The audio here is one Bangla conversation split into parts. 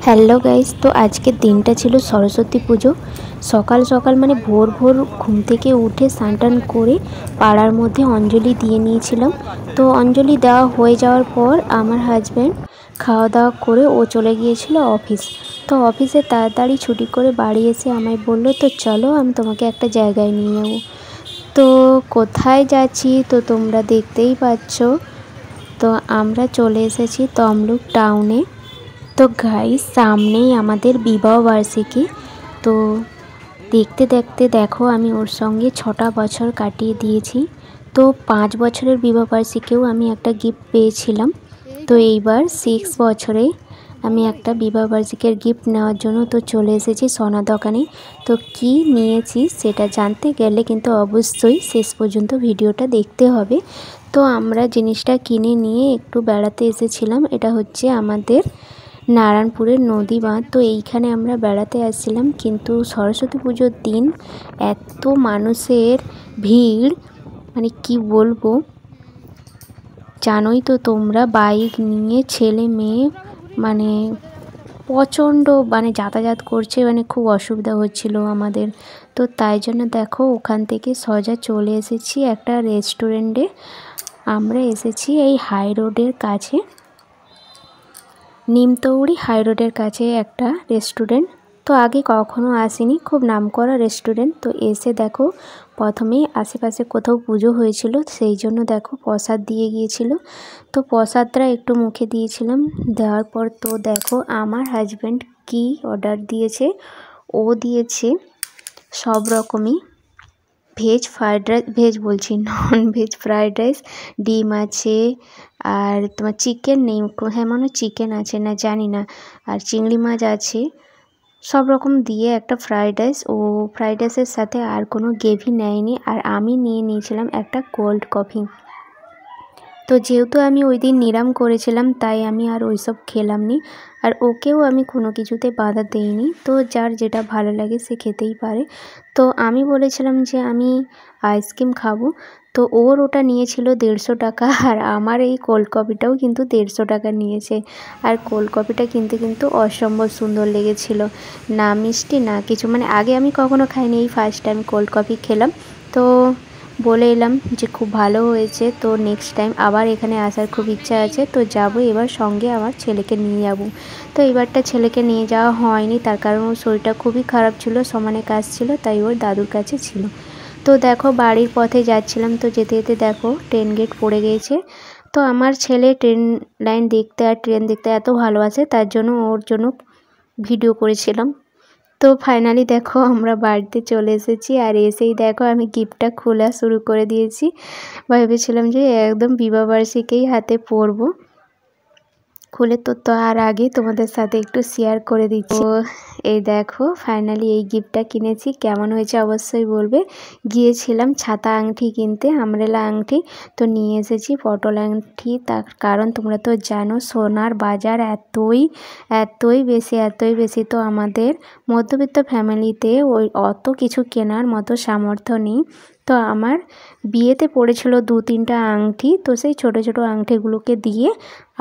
হ্যালো গাইস, তো আজকের দিনটা ছিল সরস্বতী পুজো। সকাল সকাল মানে ভোর ভোর ঘুম থেকে উঠে স্নান টান করে পাড়ার মধ্যে অঞ্জলি দিয়ে নিয়েছিলাম। তো অঞ্জলি দেওয়া হয়ে যাওয়ার পর আমার হাজব্যান্ড খাওয়া দাওয়া করে ও চলে গিয়েছিল অফিস। তো অফিসে তাড়াতাড়ি ছুটি করে বাড়ি এসে আমায় বললো, তো চলো আমি তোমাকে একটা জায়গায় নিয়ে যাবো। তো কোথায় যাচ্ছি তো তোমরা দেখতেই পাচ্ছ। তো আমরা চলে এসেছি তমলুক টাউনে। তো গাইস, সামনেই আমাদের বিবাহ বার্ষিকী। তো দেখতে দেখতে দেখো আমি ওর সঙ্গে 6টা বছর কাটিয়ে দিয়েছি। তো 5 বছরের বিবাহ বার্ষিকীও আমি একটা গিফট পেয়েছিলাম। তো এইবার 6 বছরে আমি একটা বিবাহ বার্ষিকীর গিফট নেওয়ার জন্য তো চলে এসেছি সোনা দোকানে। তো কি নিয়েছি সেটা জানতে গেলে কিন্তু অবশ্যই শেষ পর্যন্ত ভিডিওটা দেখতে হবে। তো আমরা জিনিসটা কিনে নিয়ে একটু বেড়াতে এসেছিলাম। এটা হচ্ছে আমাদের নারায়ণপুরের নদী বাঁধ। তো এইখানে আমরা বেড়াতে আসছিলাম, কিন্তু সরস্বতী পুজোর দিন এত মানুষের ভিড়, মানে কি বলবো, জানোই তো তোমরা, বাইক নিয়ে ছেলে মেয়ে মানে প্রচণ্ড মানে যাতায়াত করছে, মানে খুব অসুবিধা হচ্ছিল আমাদের। তো তাই জন্য দেখো ওখান থেকে সোজা চলে এসেছি একটা রেস্টুরেন্টে। আমরা এসেছি এই হাই রোডের কাছে, নিমতৌড়ি হাই রোডের কাছে একটা রেস্টুরেন্ট। তো আগে কখনো আসিনি, খুব নামকরা রেস্টুরেন্ট। তো এসে দেখো প্রথমেই আশেপাশে কোথাও পুজো হয়েছিল, সেই জন্য দেখো প্রসাদ দিয়ে গিয়েছিল। তো প্রসাদটা একটু মুখে দিয়েছিলাম, দেওয়ার পর তো দেখো আমার হাজব্যান্ড কি অর্ডার দিয়েছে। ও দিয়েছে সব রকমই ভেজ ফ্রায়েড রাইস, ভেজ বলছি নন ভেজ ফ্রায়েড রাইস, ডিম আছে, আর তোমার চিকেন নেই, হ্যাঁ মনে চিকেন আছে না জানি না, আর চিংড়ি মাছ আছে, সব রকম দিয়ে একটা ফ্রায়েড রাইস। ও ফ্রায়েড রাইসের সাথে আর কোনো গ্রেভি নেয়নি। আর আমি নিয়ে নিয়েছিলাম একটা কোল্ড কফি। তো যেহেতু আমি ওই দিন নিরাম করেছিলাম, তাই আমি আর ওইসব খেলাম নি। আর ওকেও আমি কোনো কিছুতে বাধা দেইনি, তো যার যেটা ভালো লাগে সে খেতেই পারে। তো আমি বলেছিলাম যে আমি আইসক্রিম খাবো, তো ওর ওটা নিয়েছিল 150 টাকা, আর আমার এই কোল্ড কফিটাও কিন্তু 150 টাকা নিয়েছে। আর কোল্ড কফিটা কিন্তু অসম্ভব সুন্দর লেগেছিল, না মিষ্টি না কিছু, মানে আগে আমি কখনো খাইনি, এই ফার্স্ট টাইম কোল্ড কফি খেলাম। তো বলে এলাম যে খুব ভালো হয়েছে। তো নেক্সট টাইম আবার এখানে আসার খুব ইচ্ছা আছে, তো যাবো এবার, সঙ্গে আমার ছেলেকে নিয়ে যাব। তো এবারটা ছেলেকে নিয়ে যাওয়া হয়নি, তার কারণ ওর শরীরটা খুবই খারাপ ছিল, সমানে কাজ ছিল, তাই ওর দাদুর কাছে ছিল। তো দেখো বাড়ির পথে যাচ্ছিলাম, তো যেতে যেতে দেখো ট্রেন গেট পড়ে গিয়েছে। তো আমার ছেলে ট্রেন লাইন দেখতে আর ট্রেন দেখতে এত ভালোবাসে, তার জন্য ওর জন্য ভিডিও করেছিলাম। তো ফাইনালি দেখো আমরা বাড়িতে চলে এসেছি, আর এসেই দেখো আমি গিফটটা খোলা শুরু করে দিয়েছি। ভেবেছিলাম যে একদম বিবাহবার্ষিকীই হাতে পরবো, খুলে তো আর আগে তোমাদের সাথে একটু শেয়ার করে দিচ্ছি। তো এই দেখো ফাইনালি এই গিফটটা কিনেছি, কেমন হয়েছে অবশ্যই বলবে। গিয়েছিলাম ছাতা আংটি কিনতে, আমরেলা আংটি, তো নিয়ে এসেছি পটল আংটি। তার কারণ তোমরা তো জানো সোনার বাজার এতই বেশি, তো আমাদের মধ্যবিত্ত ফ্যামিলিতে ওই অত কিছু কেনার মতো সামর্থ্য নেই। তো আমার বিয়েতে পড়েছিল 2-3টা আংটি, তো সেই ছোট ছোট আংটিগুলোকে দিয়ে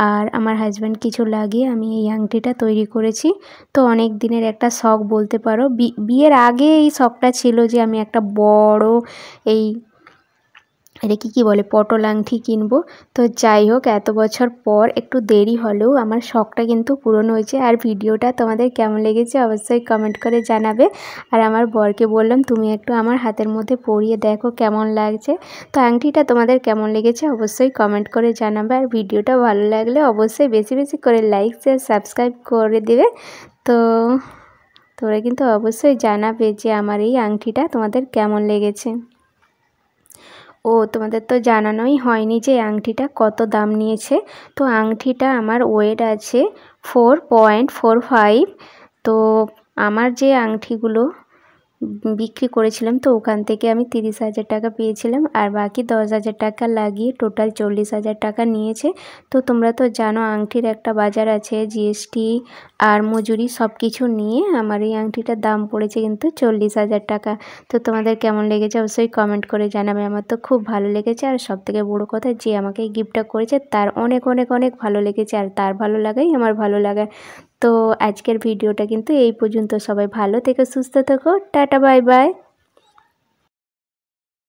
আর আমার হাজব্যান্ড কিছু লাগিয়ে আমি এই আংটিটা তৈরি করেছি। তো অনেক দিনের একটা শখ বলতে পারো, বিয়ের আগে এই শখটা ছিল যে আমি একটা বড় এই এটাকে কী বলে পটল আংটি কিনবো। তো যাই হোক, এত বছর পর একটু দেরি হলেও আমার শখটা কিন্তু পূরণ হয়েছে। আর ভিডিওটা তোমাদের কেমন লেগেছে অবশ্যই কমেন্ট করে জানাবে। আর আমার বরকে বললাম তুমি একটু আমার হাতের মধ্যে পরিয়ে দেখো কেমন লাগছে। তো আংটিটা তোমাদের কেমন লেগেছে অবশ্যই কমেন্ট করে জানাবে। আর ভিডিওটা ভালো লাগলে অবশ্যই বেশি বেশি করে লাইক শেয়ার সাবস্ক্রাইব করে দেবে। তো তোমরা কিন্তু অবশ্যই জানাবে যে আমার এই আংটিটা তোমাদের কেমন লেগেছে। ও তোমাদের তো জানানোই হয়নি যে আংটিটা কত দাম নিয়েছে। তো আংটিটা আমার ওয়েট আছে 4.45। তো আমার যে আংটিগুলো বিক্রি করেছিলাম, তো ওখান থেকে আমি 30,000 টাকা পেয়েছিলাম, আর বাকি 10,000 টাকা লাগিয়ে টোটাল 40,000 টাকা নিয়েছে। তো তোমরা তো জানো আংটির একটা বাজার আছে, জিএসটি আর মজুরি সব কিছু নিয়ে আমার এই আংটিটার দাম পড়েছে কিন্তু 40,000 টাকা। তো তোমাদের কেমন লেগেছে অবশ্যই কমেন্ট করে জানাবে। আমার তো খুব ভালো লেগেছে, আর সবথেকে বড়ো কথা যে আমাকে এই গিফটটা করেছে তার অনেক অনেক অনেক ভালো লেগেছে, আর তার ভালো লাগাই আমার ভালো লাগা। তো আজকের ভিডিওটা কিন্তু এই পর্যন্ত। সবাই ভালো থেকো, সুস্থ থেকো, টাটা বাই বাই।